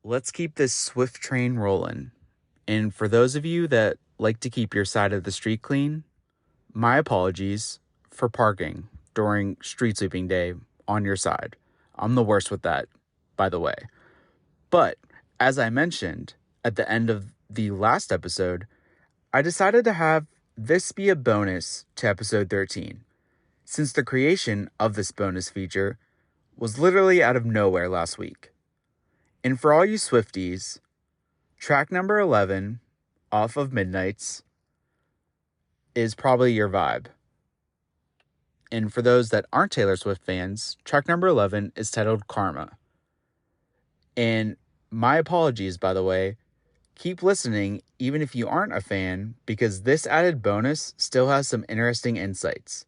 let's keep this swift train rolling. And for those of you that like to keep your side of the street clean, my apologies for parking during street sweeping day on your side. I'm the worst with that, by the way. But as I mentioned at the end of the last episode, I decided to have this be a bonus to episode 13, since the creation of this bonus feature was literally out of nowhere last week. And for all you Swifties, track number 11 off of Midnight's is probably your vibe. And for those that aren't Taylor Swift fans, track number 11 is titled Karma. And my apologies, by the way. Keep listening even if you aren't a fan, because this added bonus still has some interesting insights.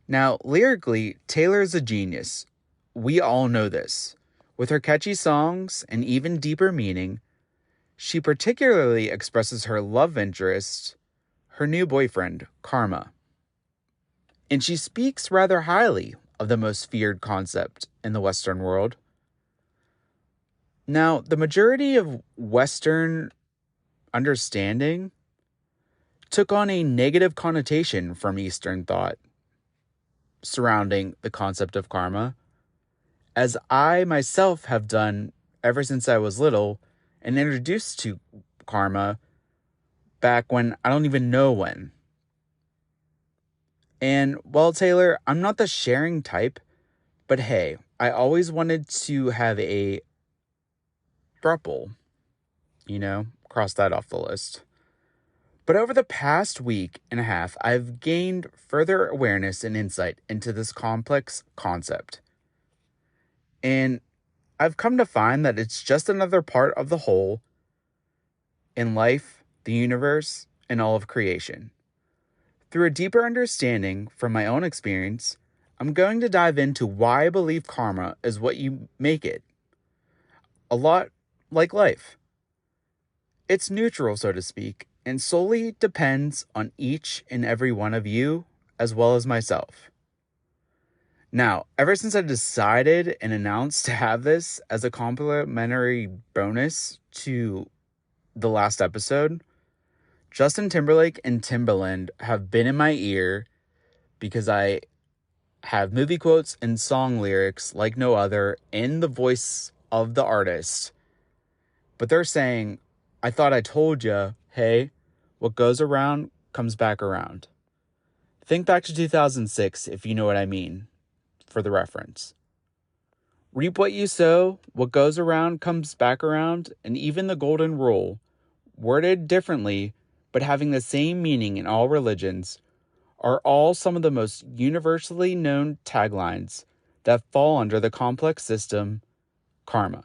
Now, lyrically, Taylor is a genius. We all know this. With her catchy songs and even deeper meaning, she particularly expresses her love interest, her new boyfriend, Karma. And she speaks rather highly of the most feared concept in the Western world. Now, the majority of Western understanding took on a negative connotation from Eastern thought surrounding the concept of karma, as I myself have done ever since I was little and introduced to karma back when I don't even know when. And well, Taylor, I'm not the sharing type, but hey, I always wanted to have a throuple, cross that off the list. But over the past week and a half, I've gained further awareness and insight into this complex concept. And I've come to find that it's just another part of the whole in life, the universe, and all of creation. Through a deeper understanding from my own experience, I'm going to dive into why I believe karma is what you make it. A lot like life. It's neutral, so to speak, and solely depends on each and every one of you, as well as myself. Now, ever since I decided and announced to have this as a complimentary bonus to the last episode, Justin Timberlake and Timbaland have been in my ear because I have movie quotes and song lyrics like no other in the voice of the artist. But they're saying, I thought I told ya, hey, what goes around comes back around. Think back to 2006 if you know what I mean, for the reference. Reap what you sow, what goes around comes back around, and even the golden rule, worded differently but having the same meaning in all religions, are all some of the most universally known taglines that fall under the complex system, karma.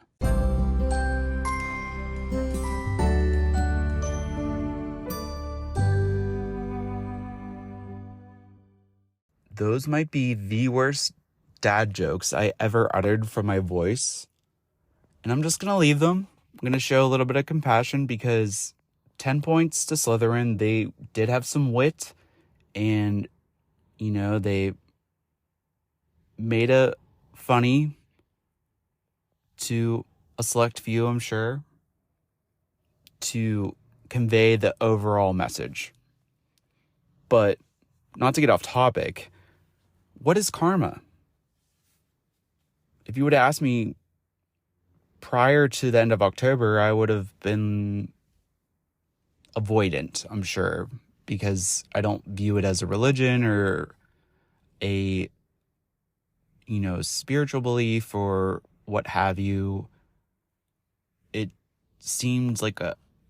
Those might be the worst dad jokes I ever uttered from my voice. And I'm just going to leave them. I'm going to show a little bit of compassion because 10 points to Slytherin. They did have some wit and, they made it funny to a select few, I'm sure, to convey the overall message. But not to get off topic, what is karma? If you would have asked me prior to the end of October, I would have been avoidant, I'm sure, because I don't view it as a religion or a, spiritual belief or what have you. It seemed like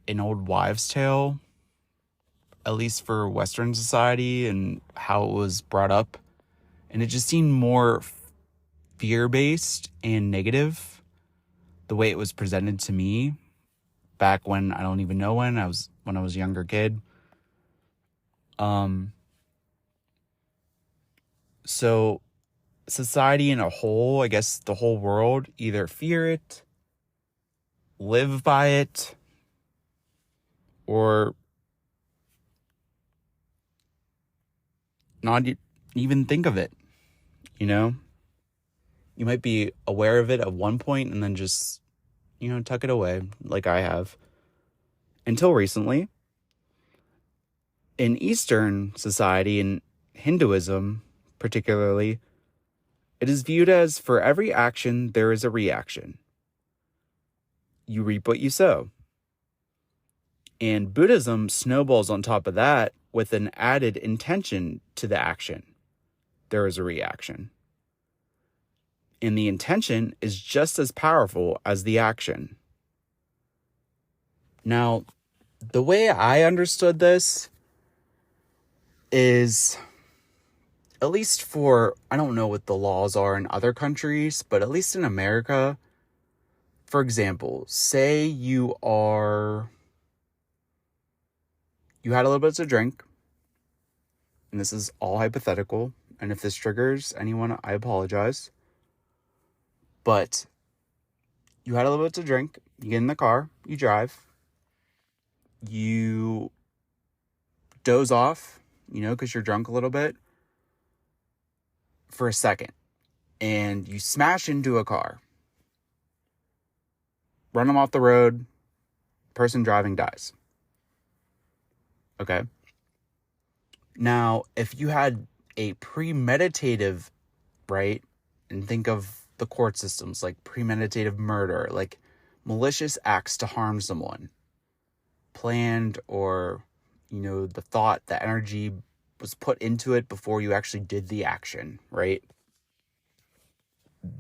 an old wives' tale, at least for Western society and how it was brought up. And it just seemed more fear-based and negative, the way it was presented to me back when I don't even know when I was a younger kid. So society in a whole, I guess the whole world, either fear it, live by it, or not even think of it. You might be aware of it at one point and then just, tuck it away like I have. Until recently, in Eastern society, in Hinduism particularly, it is viewed as for every action, there is a reaction. You reap what you sow. And Buddhism snowballs on top of that with an added intention to the action. There is a reaction. And the intention is just as powerful as the action. Now, the way I understood this is, at least for, I don't know what the laws are in other countries, but at least in America, for example, say you had a little bit to drink, and this is all hypothetical, and if this triggers anyone, I apologize, but you had a little bit to drink, you get in the car, you drive, you doze off, because you're drunk a little bit, for a second, and you smash into a car, run them off the road, person driving dies. Okay? Now, if you had a premeditative, right, and think of the court systems, like premeditative murder, like malicious acts to harm someone, planned, or, the thought, the energy was put into it before you actually did the action, right?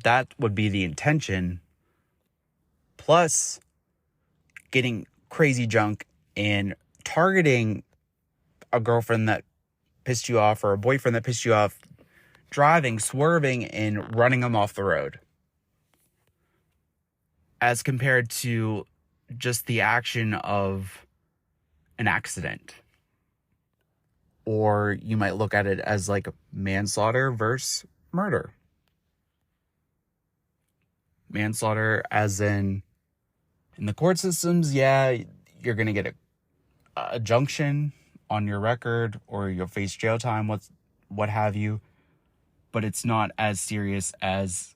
That would be the intention, plus getting crazy drunk and targeting a girlfriend that pissed you off or a boyfriend that pissed you off, driving, swerving, and running them off the road. As compared to just the action of an accident. Or you might look at it as like manslaughter versus murder. Manslaughter as in the court systems, yeah, you're going to get a junction on your record, or you'll face jail time, what have you. But it's not as serious as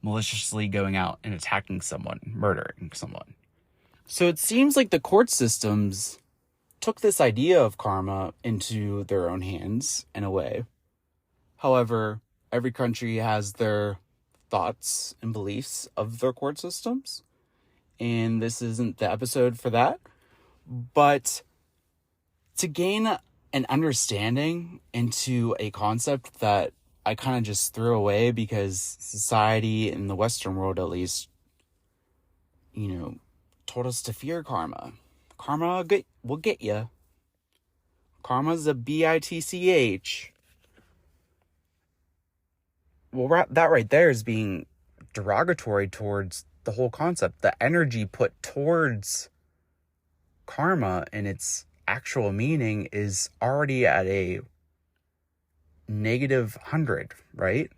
maliciously going out and attacking someone, murdering someone. So it seems like the court systems took this idea of karma into their own hands in a way. However, every country has their thoughts and beliefs of their court systems, and this isn't the episode for that. But to gain an understanding into a concept that I kind of just threw away because society, in the Western world at least, told us to fear karma. Karma will get you. Karma's a bitch. Well, that right there is being derogatory towards the whole concept. The energy put towards karma and its actual meaning is already at a -100, right?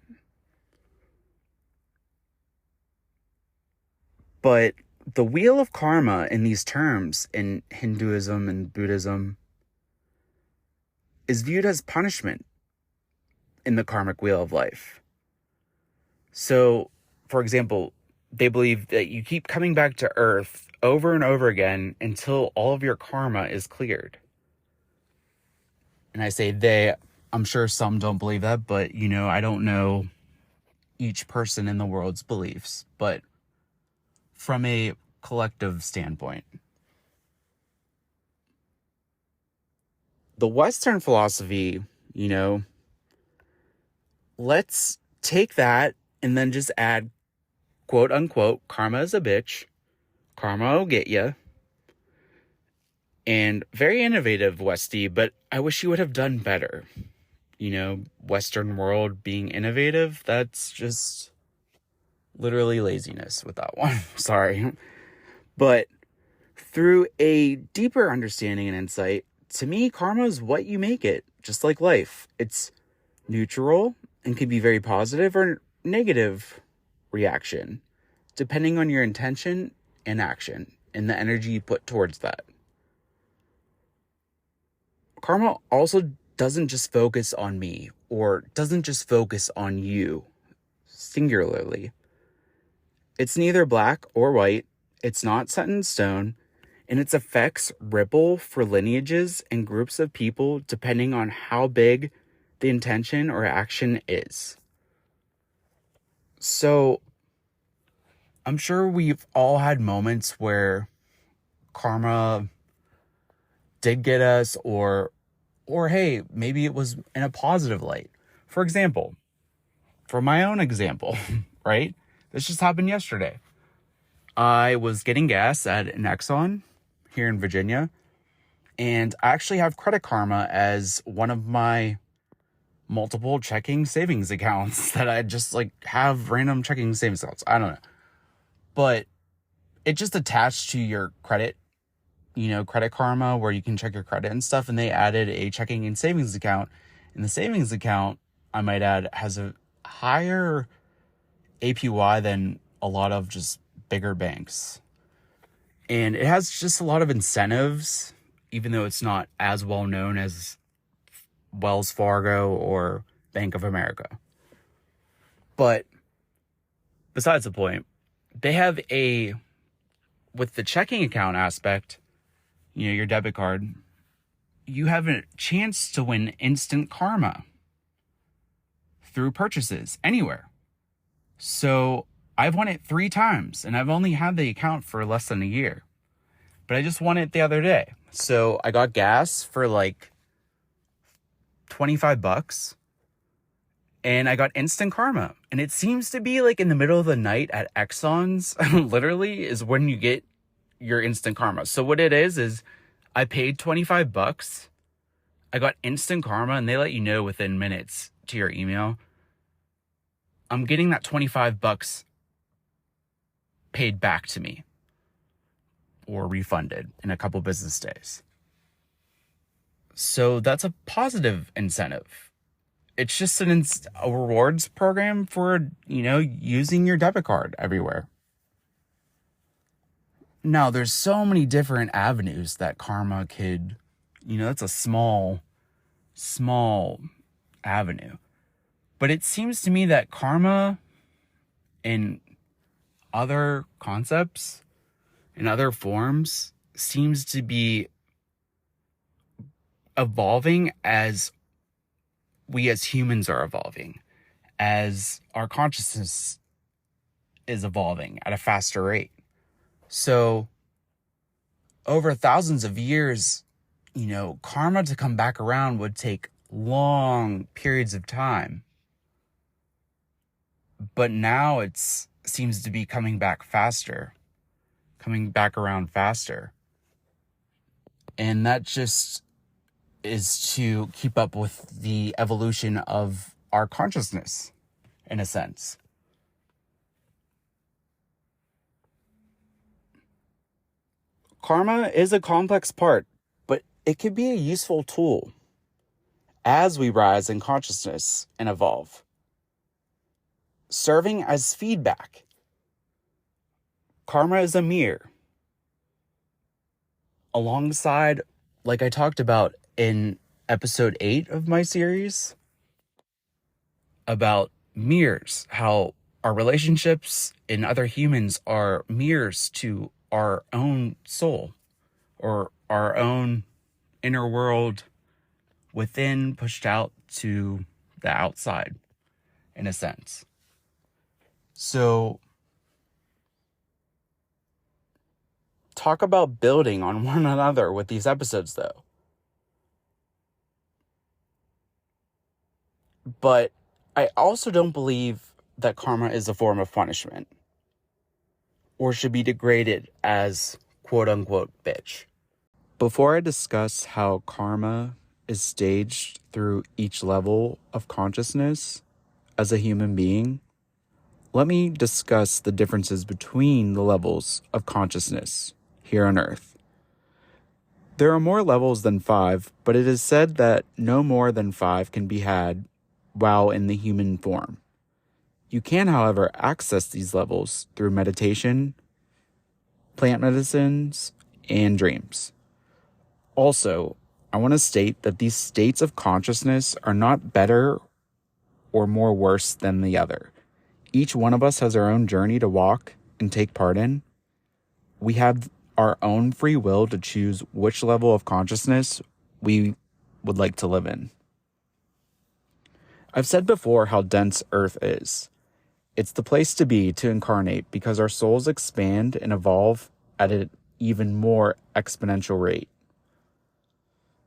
But the wheel of karma in these terms in Hinduism and Buddhism is viewed as punishment in the karmic wheel of life. So, for example, they believe that you keep coming back to Earth over and over again until all of your karma is cleared. And I say they, I'm sure some don't believe that, but, I don't know each person in the world's beliefs, but from a collective standpoint. The Western philosophy, let's take that and then just add, quote unquote, karma is a bitch, karma will get you. And very innovative, Westy, but I wish you would have done better. Western world being innovative, that's just literally laziness with that one. Sorry. But through a deeper understanding and insight, to me, karma is what you make it, just like life. It's neutral and can be very positive or negative reaction, depending on your intention and action and the energy you put towards that. Karma also doesn't just focus on me, or doesn't just focus on you singularly. It's neither black or white, It's not set in stone, and its effects ripple for lineages and groups of people depending on how big the intention or action is. So, I'm sure we've all had moments where karma did get us, or hey, maybe it was in a positive light. For example, for my own example, right? This just happened yesterday. I was getting gas at an Exxon here in Virginia, and I actually have Credit Karma as one of my multiple checking savings accounts that I just have random checking savings accounts. I don't know. But it just attached to your credit, Credit Karma, where you can check your credit and stuff. And they added a checking and savings account. And the savings account, I might add, has a higher APY than a lot of just bigger banks. And it has just a lot of incentives, even though it's not as well known as Wells Fargo or Bank of America. But besides the point, they have with the checking account aspect, your debit card, you have a chance to win instant karma through purchases anywhere. So I've won it 3 times, and I've only had the account for less than a year. But I just won it the other day. So I got gas for $25, and I got instant karma. And it seems to be in the middle of the night at Exxon's, literally, is when you get your instant karma. So what it is I paid $25. I got instant karma, and they let you know within minutes to your email. I'm getting that $25 paid back to me or refunded in a couple business days. So that's a positive incentive. It's just a rewards program for, using your debit card everywhere. Now, there's so many different avenues that karma could, that's a small avenue. But it seems to me that karma in other concepts, in other forms, seems to be evolving as we as humans are evolving, as our consciousness is evolving at a faster rate. So over thousands of years, karma to come back around would take long periods of time. But now it seems to be coming back around faster. And that just is to keep up with the evolution of our consciousness, in a sense. Karma is a complex part, but it could be a useful tool as we rise in consciousness and evolve, serving as feedback. Karma is a mirror. Alongside, like I talked about in episode 8 of my series, about mirrors, how our relationships and other humans are mirrors to our own soul or our own inner world within, pushed out to the outside, in a sense. So, talk about building on one another with these episodes, though. But I also don't believe that karma is a form of punishment or should be degraded as quote-unquote bitch. Before I discuss how karma is staged through each level of consciousness as a human being, let me discuss the differences between the levels of consciousness here on Earth. There are more levels than 5, but it is said that no more than 5 can be had while in the human form. You can, however, access these levels through meditation, plant medicines, and dreams. Also, I want to state that these states of consciousness are not better or more worse than the other. Each one of us has our own journey to walk and take part in. we have our own free will to choose which level of consciousness we would like to live in. I've said before how dense Earth is. It's the place to be to incarnate because our souls expand and evolve at an even more exponential rate.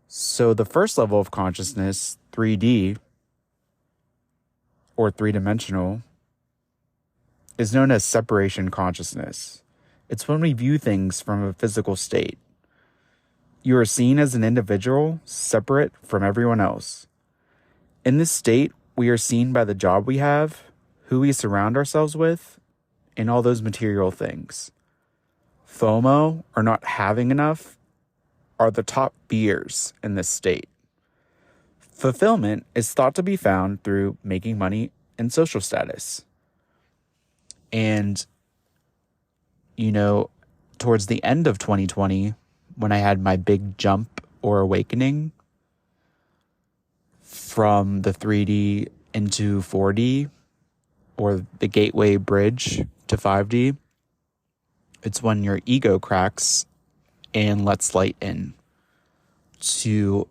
So the first level of consciousness, 3D, or three-dimensional, is known as separation consciousness. It's when we view things from a physical state. You are seen as an individual, separate from everyone else. In this state, we are seen by the job we have, who we surround ourselves with, and all those material things. FOMO, or not having enough, are the top fears in this state. Fulfillment is thought to be found through making money and social status. And, towards the end of 2020, when I had my big jump or awakening from the 3D into 4D, or the gateway bridge to 5D, it's when your ego cracks and lets light in to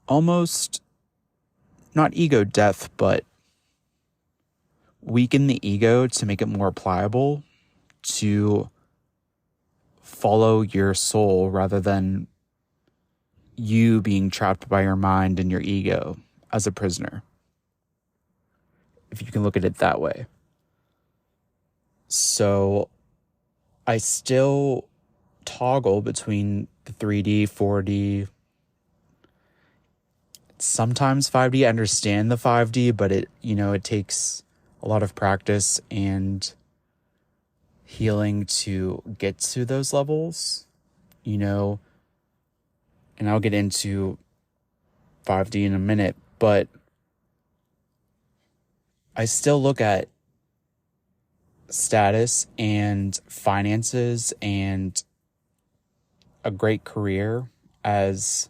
almost not ego death, but weaken the ego to make it more pliable to follow your soul rather than you being trapped by your mind and your ego as a prisoner, if you can look at it that way. So I still toggle between the 3D, 4D, sometimes 5D. I understand the 5D, but it takes a lot of practice and healing to get to those levels, and I'll get into 5D in a minute, but I still look at status and finances and a great career as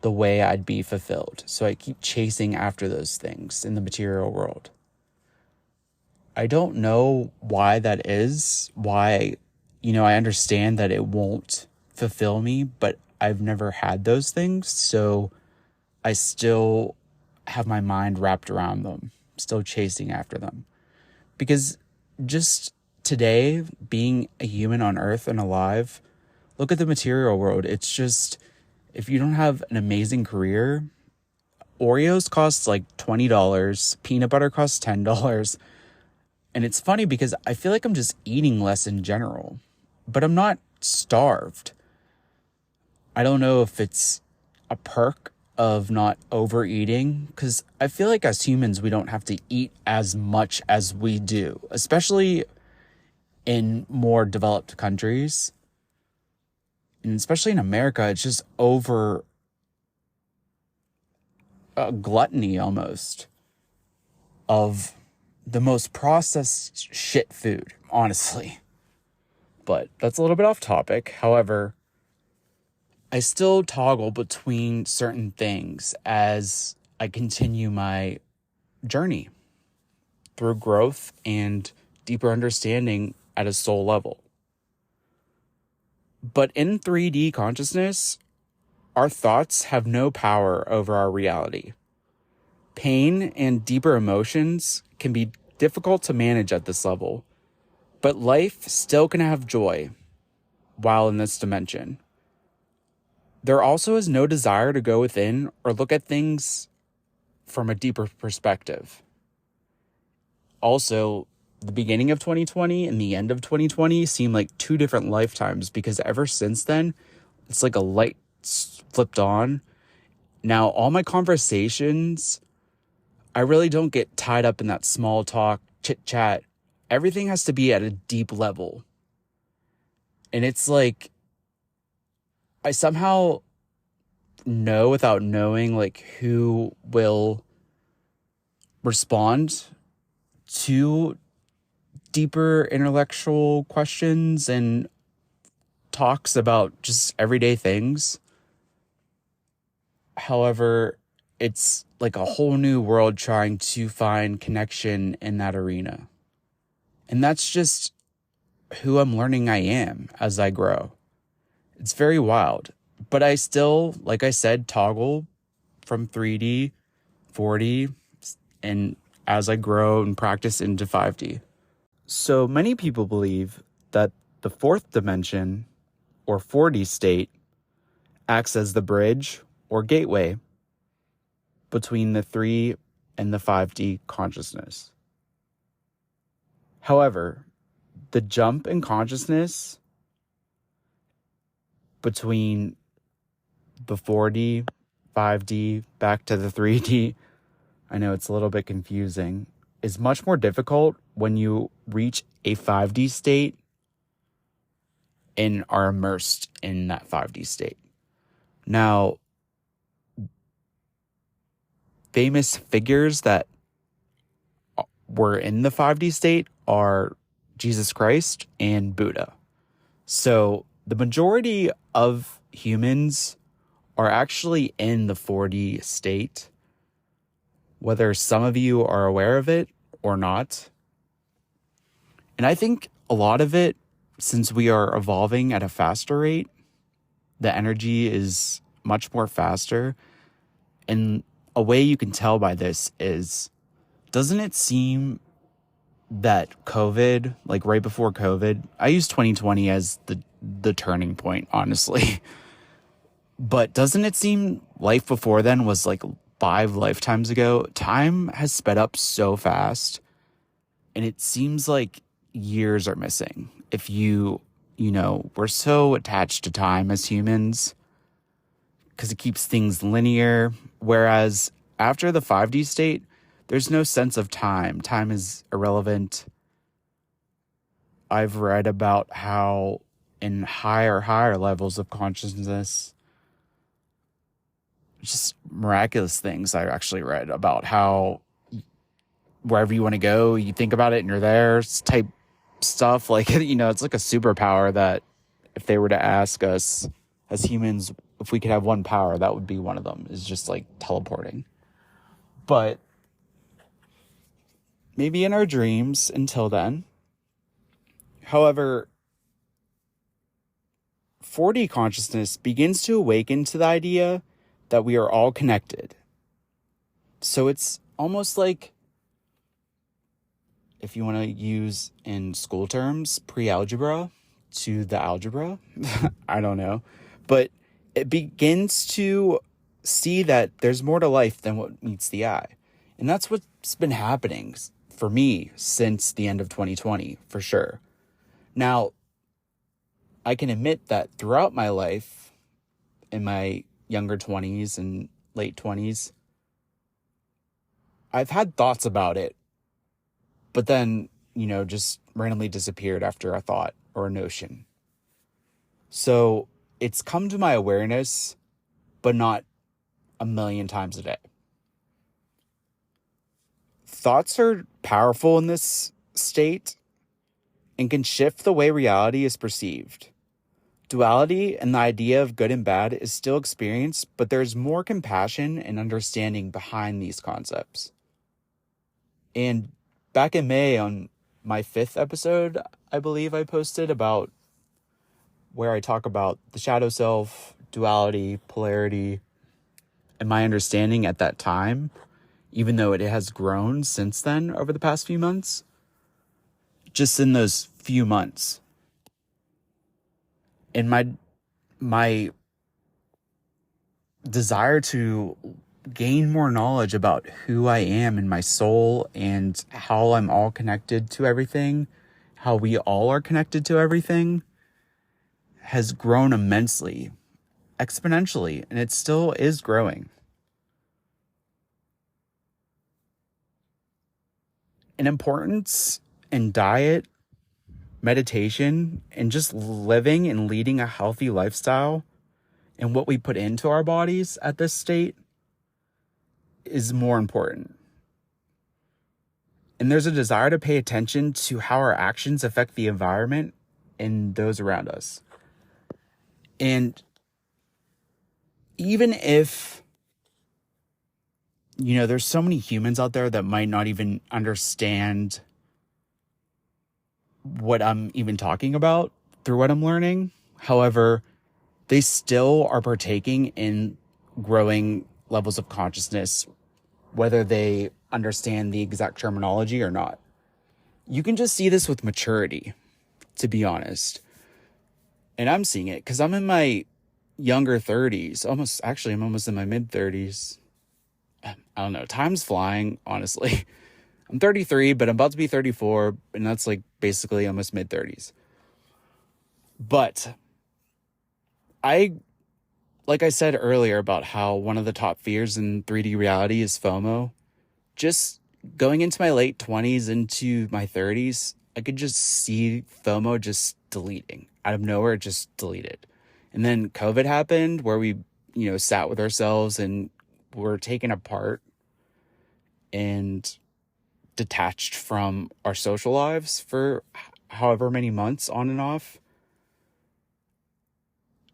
the way I'd be fulfilled. So I keep chasing after those things in the material world. I don't know why that is, I understand that it won't fulfill me, but I've never had those things, so I still have my mind wrapped around them, still chasing after them. Because just today, being a human on Earth and alive, look at the material world. It's just, if you don't have an amazing career, Oreos cost like $20, peanut butter costs $10. And it's funny because I feel like I'm just eating less in general, but I'm not starved. I don't know if it's a perk of not overeating, because I feel like as humans, we don't have to eat as much as we do, especially in more developed countries. And especially in America, it's just over a gluttony almost of the most processed shit food, honestly. But that's a little bit off topic. However, I still toggle between certain things as I continue my journey through growth and deeper understanding at a soul level. But in 3D consciousness, our thoughts have no power over our reality. Pain and deeper emotions can be difficult to manage at this level, but life still can have joy while in this dimension. There also is no desire to go within or look at things from a deeper perspective. Also, the beginning of 2020 and the end of 2020 seem like two different lifetimes, because ever since then, it's like a light flipped on. Now, all my conversations, I really don't get tied up in that small talk, chit chat. Everything has to be at a deep level. And it's like, I somehow know without knowing like who will respond to deeper intellectual questions and talks about just everyday things. However, it's like a whole new world trying to find connection in that arena. And that's just who I'm learning I am as I grow. It's very wild. But I still, like I said, toggle from 3D, 4D, and as I grow and practice into 5D. So many people believe that the fourth dimension, or 4D state, acts as the bridge or gateway between the 3 and the 5D consciousness. However, the jump in consciousness between the 4D, 5D, back to the 3D, I know it's a little bit confusing, is much more difficult when you reach a 5D state and are immersed in that 5D state. Now, famous figures that were in the 5D state are Jesus Christ and Buddha. So the majority of humans are actually in the 4D state, whether some of you are aware of it or not. And I think a lot of it, since we are evolving at a faster rate, the energy is much more faster. And a way you can tell by this is, doesn't it seem that COVID, like right before COVID, I use 2020 as the turning point, honestly. But doesn't it seem life before then was like 5 lifetimes ago? Time has sped up so fast, and it seems like years are missing. If you know, we're so attached to time as humans because it keeps things linear. Whereas after the 5D state, there's no sense of time. Time is irrelevant. I've read about how in higher levels of consciousness, just miraculous things I actually read about how wherever you want to go, you think about it and you're there, type stuff. Like, you know, it's like a superpower that if they were to ask us as humans if we could have one power, that would be one of them, is just like teleporting. But maybe in our dreams until then. However, 4D consciousness begins to awaken to the idea that we are all connected. So it's almost like, if you want to use in school terms, pre-algebra to the algebra. I don't know. But it begins to see that there's more to life than what meets the eye. And that's what's been happening for me since the end of 2020, for sure. Now, I can admit that throughout my life, in my younger 20s and late 20s, I've had thoughts about it, but then, you know, just randomly disappeared after a thought or a notion. So it's come to my awareness, but not a million times a day. Thoughts are powerful in this state and can shift the way reality is perceived. Duality and the idea of good and bad is still experienced, but there's more compassion and understanding behind these concepts. And back in May, on my 5th episode, I believe I posted about where I talk about the shadow self, duality, polarity, and my understanding at that time, even though it has grown since then over the past few months, just in those few months. And my desire to gain more knowledge about who I am in my soul and how I'm all connected to everything, how we all are connected to everything, has grown immensely, exponentially, and it still is growing. An importance in diet, meditation, and just living and leading a healthy lifestyle and what we put into our bodies at this state is more important. And there's a desire to pay attention to how our actions affect the environment and those around us. And even if, you know, there's so many humans out there that might not even understand what I'm even talking about through what I'm learning. However, they still are partaking in growing levels of consciousness, whether they understand the exact terminology or not. You can just see this with maturity, to be honest. And I'm seeing it because I'm in my younger 30s. I'm almost in my mid 30s. I don't know. Time's flying, honestly. I'm 33, but I'm about to be 34, and that's like basically almost mid 30s. But like I said earlier about how one of the top fears in 3D reality is FOMO, just going into my late 20s, into my 30s, I could just see FOMO just deleting out of nowhere, just deleted. And then COVID happened where we, sat with ourselves and were taken apart and detached from our social lives for however many months on and off.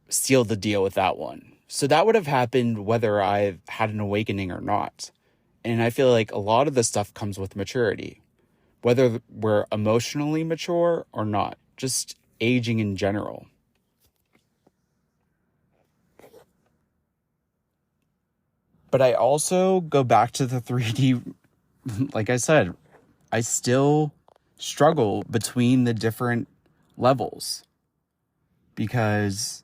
Sealed the deal with that one. So that would have happened whether I had an awakening or not. And I feel like a lot of this stuff comes with maturity, whether we're emotionally mature or not, just aging in general. But I also go back to the 3D, like I said, I still struggle between the different levels because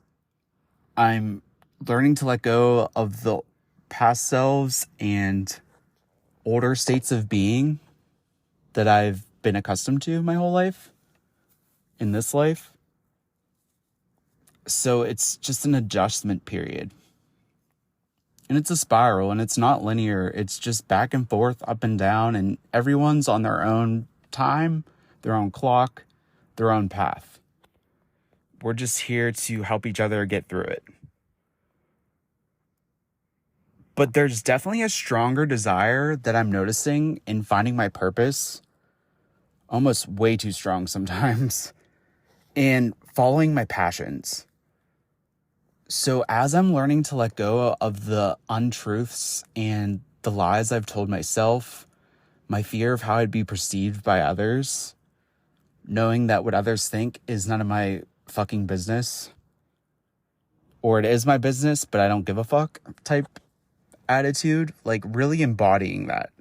I'm learning to let go of the past selves and older states of being that I've been accustomed to my whole life in this life. So it's just an adjustment period. And it's a spiral, and it's not linear. It's just back and forth, up and down, and everyone's on their own time, their own clock, their own path. We're just here to help each other get through it. But there's definitely a stronger desire that I'm noticing in finding my purpose, almost way too strong sometimes, and following my passions. So as I'm learning to let go of the untruths and the lies I've told myself, my fear of how I'd be perceived by others, knowing that what others think is none of my fucking business, or it is my business, but I don't give a fuck type attitude, like really embodying that.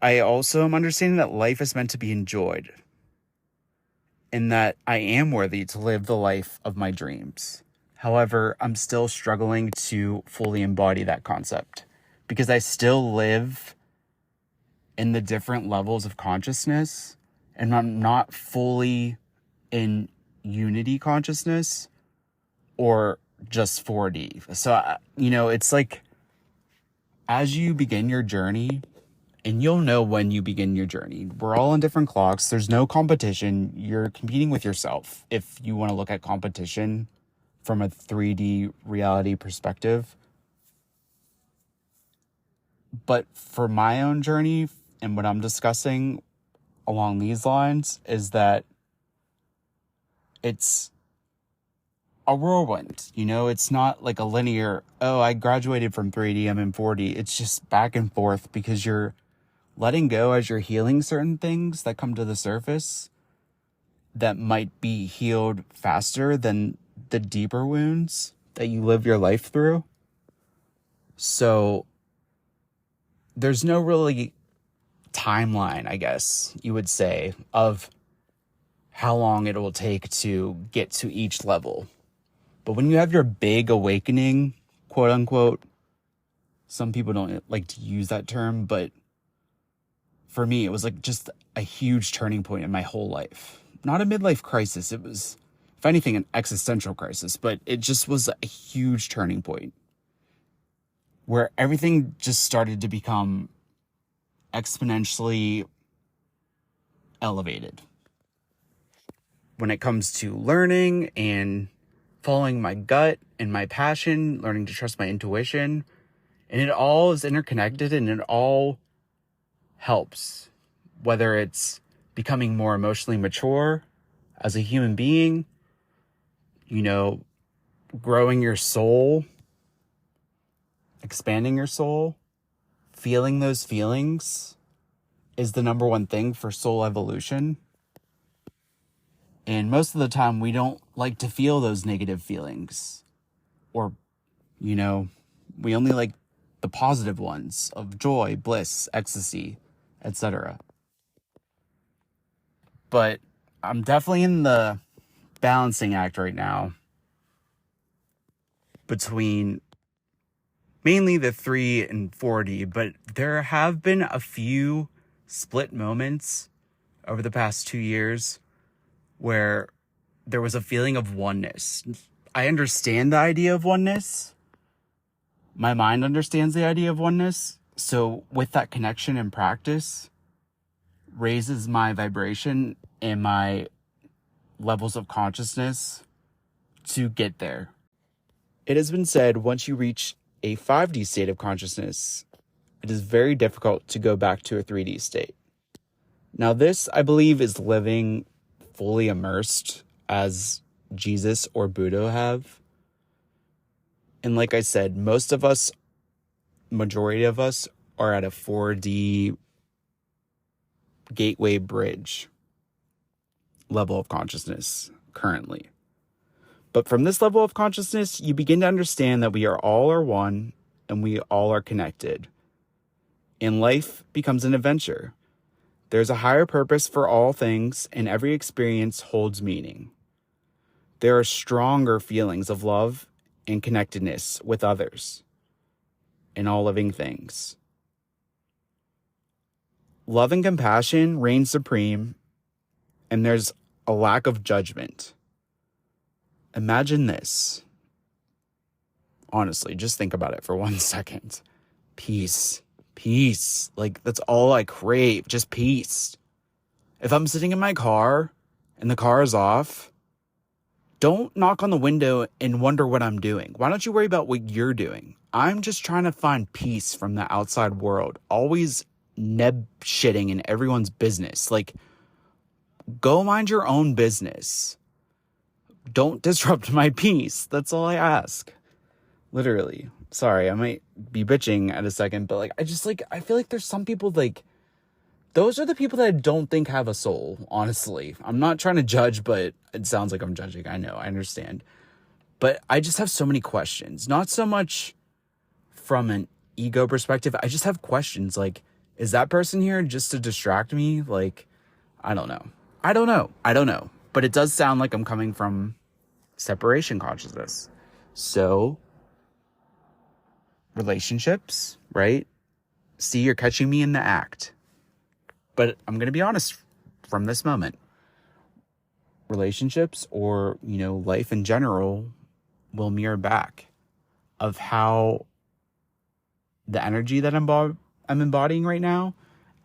I also am understanding that life is meant to be enjoyed, and that I am worthy to live the life of my dreams. However, I'm still struggling to fully embody that concept because I still live in the different levels of consciousness, and I'm not fully in unity consciousness or just 4D. So, it's like as you begin your journey, and you'll know when you begin your journey. We're all on different clocks. There's no competition. You're competing with yourself if you want to look at competition from a 3D reality perspective. But for my own journey and what I'm discussing along these lines is that it's a whirlwind. It's not like a linear, I graduated from 3D, I'm in 4D. It's just back and forth because you're letting go as you're healing certain things that come to the surface that might be healed faster than the deeper wounds that you live your life through. So there's no really timeline, I guess you would say, of how long it will take to get to each level. But when you have your big awakening, quote unquote, some people don't like to use that term, but for me, it was like just a huge turning point in my whole life. Not a midlife crisis. It was, if anything, an existential crisis, but it just was a huge turning point where everything just started to become exponentially elevated when it comes to learning and following my gut and my passion, learning to trust my intuition. And it all is interconnected and it all helps, whether it's becoming more emotionally mature as a human being, growing your soul, expanding your soul, feeling those feelings, is the number one thing for soul evolution. And most of the time, we don't like to feel those negative feelings. Or, we only like the positive ones of joy, bliss, ecstasy, etc. But I'm definitely in the balancing act right now between mainly the 3 and 4D, but there have been a few split moments over the past 2 years where there was a feeling of oneness. I understand the idea of oneness. My mind understands the idea of oneness. So with that connection and practice, raises my vibration and my levels of consciousness to get there. It has been said once you reach a 5D state of consciousness, it is very difficult to go back to a 3D state. Now this, I believe, is living fully immersed as Jesus or Buddha have. And like I said, majority of us are at a 4D gateway bridge level of consciousness currently. But from this level of consciousness, you begin to understand that we are one and we all are connected. And life becomes an adventure. There's a higher purpose for all things, and every experience holds meaning. There are stronger feelings of love and connectedness with others and all living things. Love and compassion reign supreme, and there's a lack of judgment. Imagine this. Honestly, just think about it for 1 second. Peace. Peace. Like, that's all I crave. Just peace. If I'm sitting in my car and the car is off, don't knock on the window and wonder what I'm doing. Why don't you worry about what you're doing? I'm just trying to find peace from the outside world. Always shitting in everyone's business. Like, go mind your own business. Don't disrupt my peace. That's all I ask. Literally. Sorry, I might be bitching at a second, but I feel like there's some people, those are the people that I don't think have a soul, honestly. I'm not trying to judge, but it sounds like I'm judging. I know, I understand. But I just have so many questions. Not so much from an ego perspective. I just have questions is that person here just to distract me? I don't know. But it does sound like I'm coming from separation consciousness. So, relationships, right? See, you're catching me in the act. But I'm going to be honest from this moment. Relationships or, life in general will mirror back of how the energy that I'm embodying right now,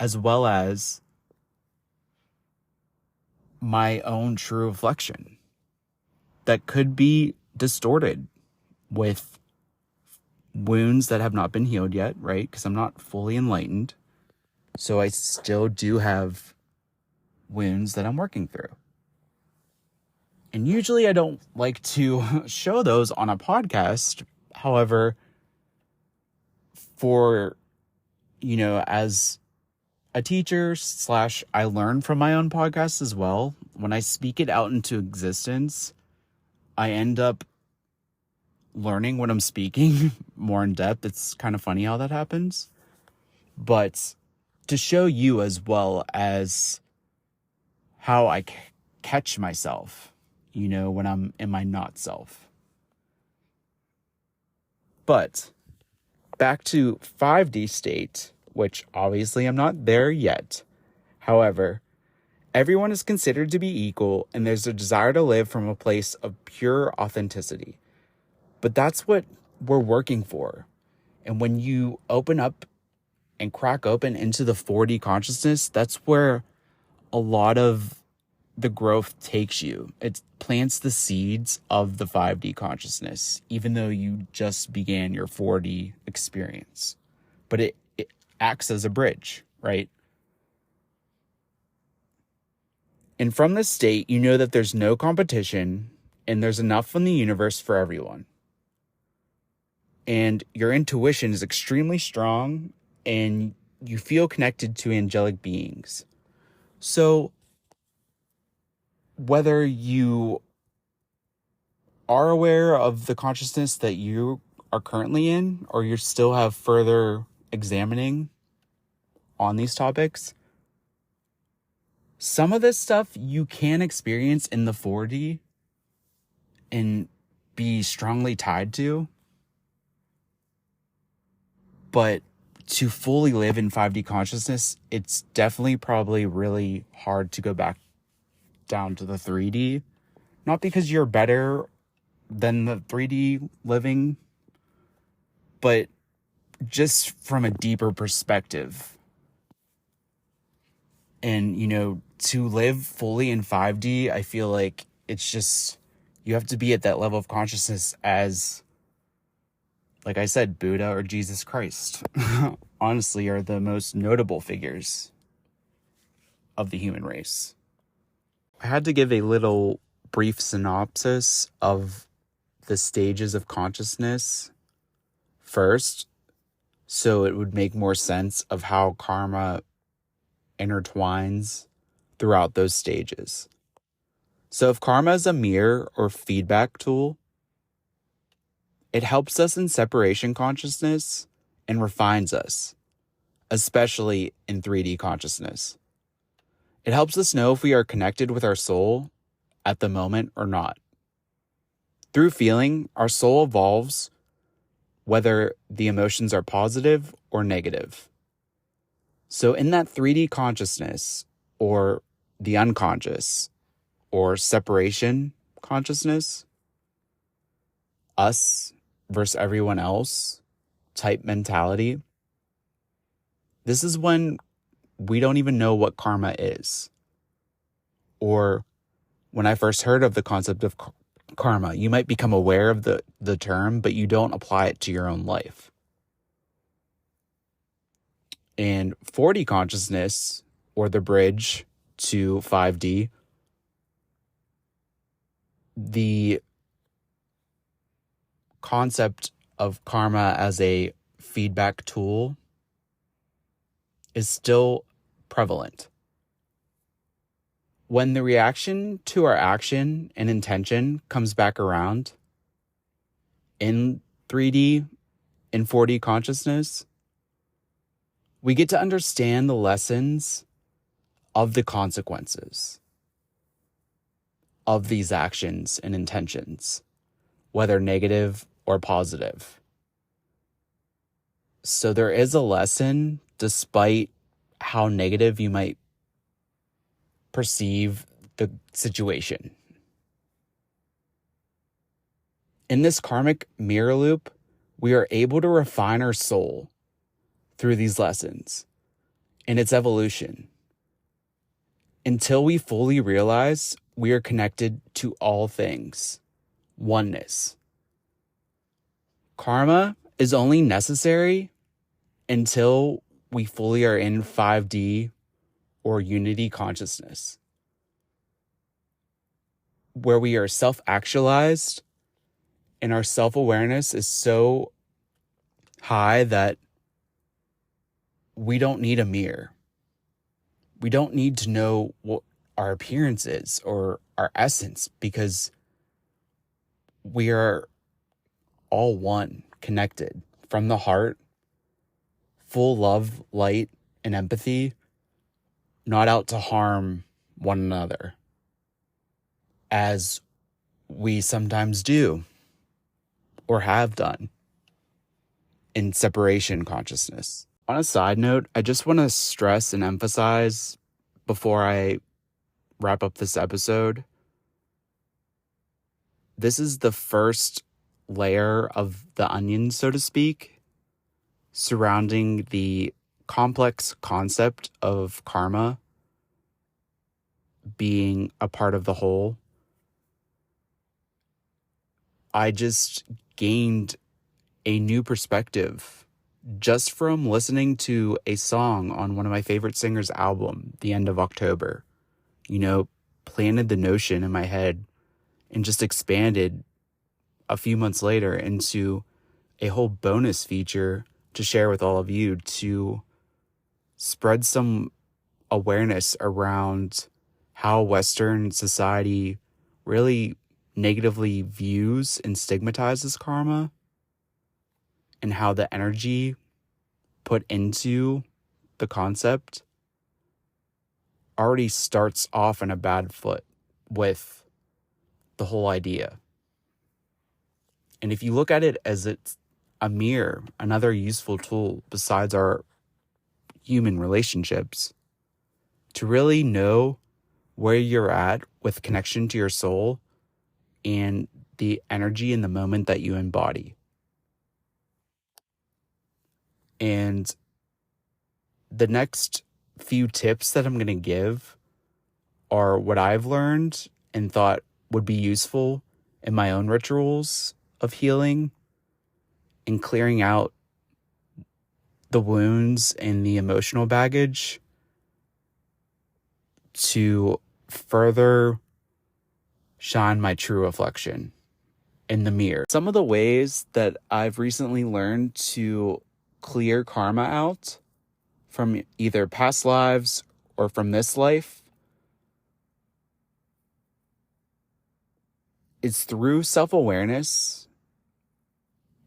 as well as my own true reflection that could be distorted with wounds that have not been healed yet, right? Because I'm not fully enlightened. So I still do have wounds that I'm working through. And usually I don't like to show those on a podcast. However, for, as a teacher / I learn from my own podcast as well. When I speak it out into existence, I end up learning what I'm speaking more in depth. It's kind of funny how that happens. But to show you as well as how I catch myself, when I'm in my not self. But back to 5D state, which obviously I'm not there yet. However, everyone is considered to be equal, and there's a desire to live from a place of pure authenticity. But that's what we're working for. And when you open up and crack open into the 4D consciousness, that's where a lot of the growth takes you. It plants the seeds of the 5D consciousness, even though you just began your 4D experience. But it acts as a bridge, right? And from this state, you know that there's no competition and there's enough in the universe for everyone. And your intuition is extremely strong, and you feel connected to angelic beings. So whether you are aware of the consciousness that you are currently in, or you still have further examining on these topics, some of this stuff you can experience in the 4D and be strongly tied to, but to fully live in 5D consciousness, it's definitely probably really hard to go back down to the 3D. Not because you're better than the 3D living, but just from a deeper perspective. And, to live fully in 5D, I feel like it's just, you have to be at that level of consciousness as, like I said, Buddha or Jesus Christ, honestly, are the most notable figures of the human race. I had to give a little brief synopsis of the stages of consciousness first, so it would make more sense of how karma intertwines throughout those stages. So if karma is a mirror or feedback tool, it helps us in separation consciousness and refines us, especially in 3D consciousness. It helps us know if we are connected with our soul at the moment or not. Through feeling, our soul evolves whether the emotions are positive or negative. So in that 3D consciousness, or the unconscious, or separation consciousness, us versus everyone else type mentality, this is when we don't even know what karma is. Or when I first heard of the concept of karma, you might become aware of the term, but you don't apply it to your own life. And 4D consciousness, or the bridge to 5D, the concept of karma as a feedback tool is still prevalent. When the reaction to our action and intention comes back around in 3D, in 4D consciousness, we get to understand the lessons of the consequences of these actions and intentions, whether negative or positive. So there is a lesson, despite how negative you might perceive the situation. In this karmic mirror loop, we are able to refine our soul through these lessons and its evolution until we fully realize we are connected to all things, oneness. Karma is only necessary until we fully are in 5D or unity consciousness, where we are self-actualized and our self-awareness is so high that we don't need a mirror. We don't need to know what our appearance is or our essence, because we are all one, connected from the heart, full love, light, and empathy, not out to harm one another, as we sometimes do or have done in separation consciousness. On a side note, I just want to stress and emphasize before I wrap up this episode, this is the first layer of the onion, so to speak, surrounding the complex concept of karma being a part of the whole. I just gained a new perspective just from listening to a song on one of my favorite singers' album, The End of October. Planted the notion in my head and just expanded a few months later into a whole bonus feature to share with all of you to spread some awareness around how Western society really negatively views and stigmatizes karma, and how the energy put into the concept already starts off on a bad foot with the whole idea. And if you look at it as it's a mirror, another useful tool besides our human relationships, to really know where you're at with connection to your soul and the energy in the moment that you embody. And the next few tips that I'm going to give are what I've learned and thought would be useful in my own rituals of healing and clearing out the wounds and the emotional baggage to further shine my true reflection in the mirror. Some of the ways that I've recently learned to clear karma out from either past lives or from this life is through self-awareness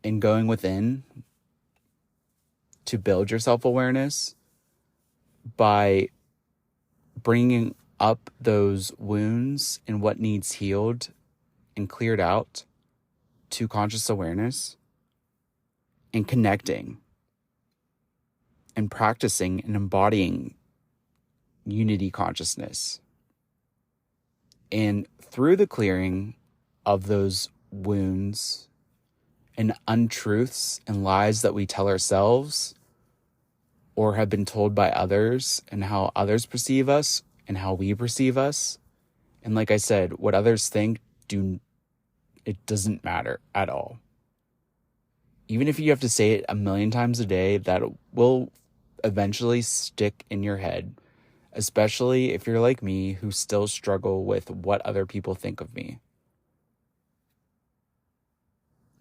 and going within to build your self-awareness by bringing up those wounds and what needs healed and cleared out to conscious awareness, and connecting and practicing and embodying unity consciousness. And through the clearing of those wounds and untruths and lies that we tell ourselves or have been told by others, and how others perceive us and how we perceive us. And like I said, what others think, it doesn't matter at all. Even if you have to say it 1,000,000 times a day, that will eventually stick in your head, especially if you're like me, who still struggle with what other people think of me.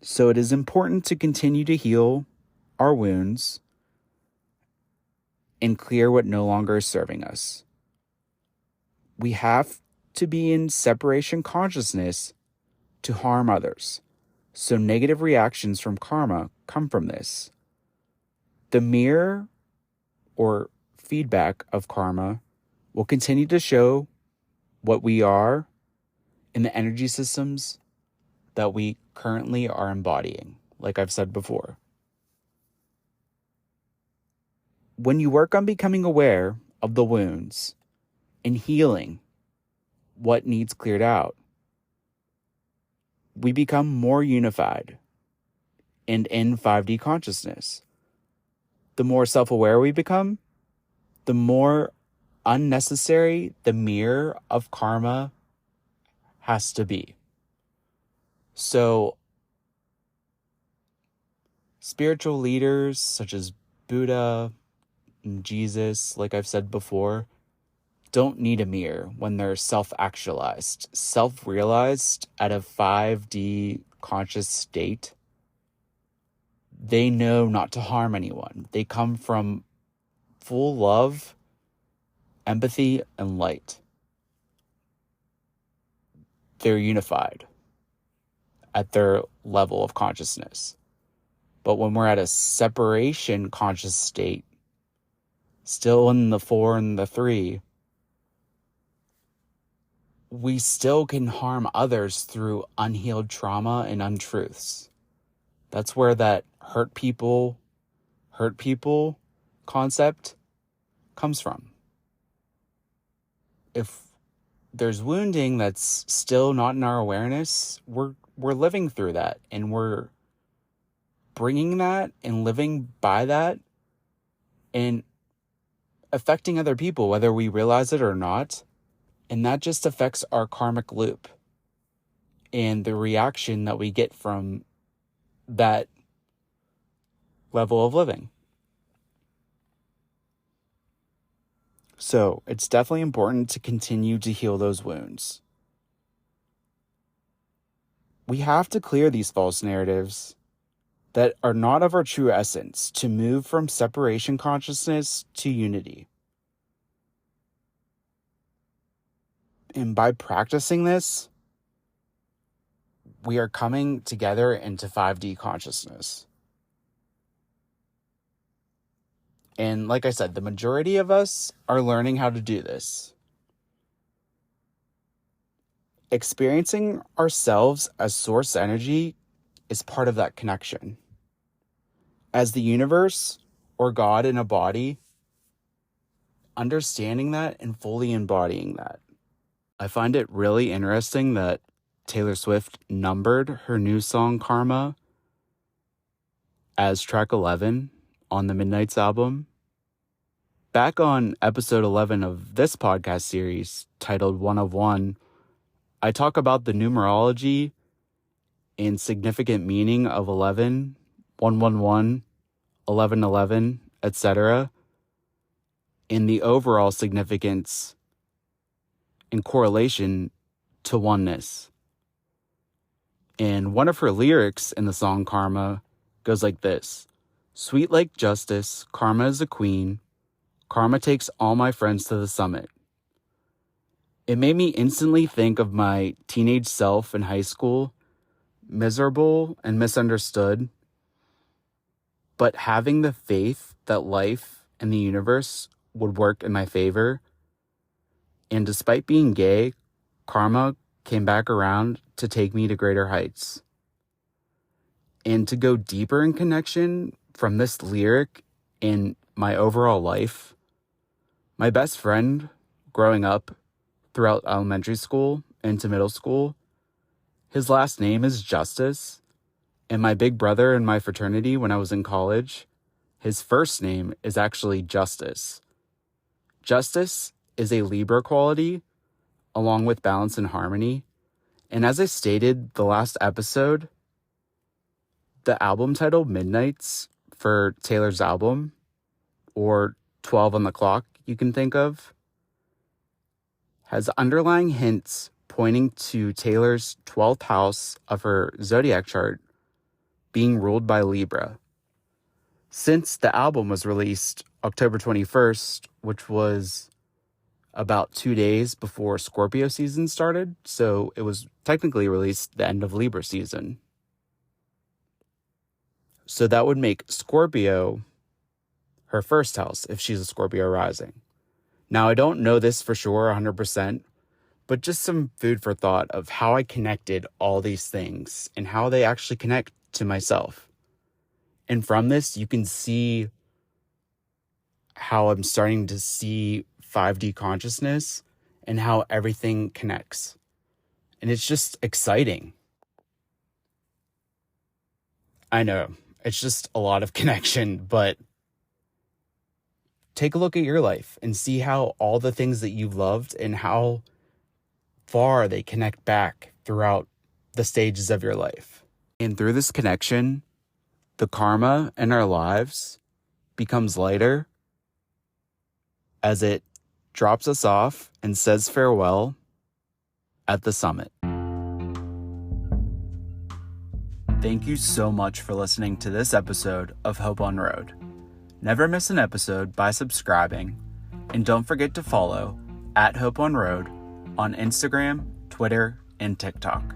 So it is important to continue to heal our wounds and clear what no longer is serving us. We have to be in separation consciousness to harm others. So negative reactions from karma come from this. The mirror or feedback of karma will continue to show what we are in the energy systems that we currently are embodying, like I've said before. When you work on becoming aware of the wounds and healing what needs cleared out, we become more unified and in 5D consciousness. The more self-aware we become, the more unnecessary the mirror of karma has to be. So, spiritual leaders such as Buddha and Jesus, like I've said before, don't need a mirror when they're self-actualized, self-realized at a 5D conscious state. They know not to harm anyone. They come from full love, empathy, and light. They're unified at their level of consciousness. But when we're at a separation conscious state, still in the 4 and the 3, we still can harm others through unhealed trauma and untruths. That's where that hurt people concept comes from. If there's wounding that's still not in our awareness, we're living through that, and we're bringing that and living by that and affecting other people, whether we realize it or not. And that just affects our karmic loop and the reaction that we get from that level of living. So it's definitely important to continue to heal those wounds. We have to clear these false narratives that are not of our true essence, to move from separation consciousness to unity. And by practicing this, we are coming together into 5D consciousness. And like I said, the majority of us are learning how to do this. Experiencing ourselves as source energy is part of that connection. As the universe or God in a body, understanding that and fully embodying that. I find it really interesting that Taylor Swift numbered her new song Karma as track 11 on the Midnights album. Back on episode 11 of this podcast series titled 1 of 1, I talk about the numerology and significant meaning of 11, 111, 1111, etc., in the overall significance and correlation to oneness. And one of her lyrics in the song Karma goes like this: "Sweet like justice, karma is a queen. Karma takes all my friends to the summit." It made me instantly think of my teenage self in high school, miserable and misunderstood, but having the faith that life and the universe would work in my favor. And despite being gay, karma came back around to take me to greater heights. And to go deeper in connection from this lyric in my overall life, my best friend growing up throughout elementary school into middle school, his last name is Justice. And my big brother in my fraternity when I was in college, his first name is actually Justice. Justice is a Libra quality, along with balance and harmony. And as I stated the last episode, the album title Midnights for Taylor's album, or 12 on the clock you can think of, has underlying hints pointing to Taylor's 12th house of her zodiac chart being ruled by Libra. Since the album was released October 21st, which was about 2 days before Scorpio season started, so it was technically released the end of Libra season. So that would make Scorpio her first house if she's a Scorpio rising. Now, I don't know this for sure 100%, but just some food for thought of how I connected all these things and how they actually connect to myself. And from this, you can see how I'm starting to see 5D consciousness and how everything connects. And it's just exciting. I know, it's just a lot of connection, but take a look at your life and see how all the things that you've loved and how far they connect back throughout the stages of your life. And through this connection, the karma in our lives becomes lighter as it drops us off and says farewell at the summit. Thank you so much for listening to this episode of Hope on Road. Never miss an episode by subscribing, and don't forget to follow @Hope on Road on Instagram, Twitter, and TikTok.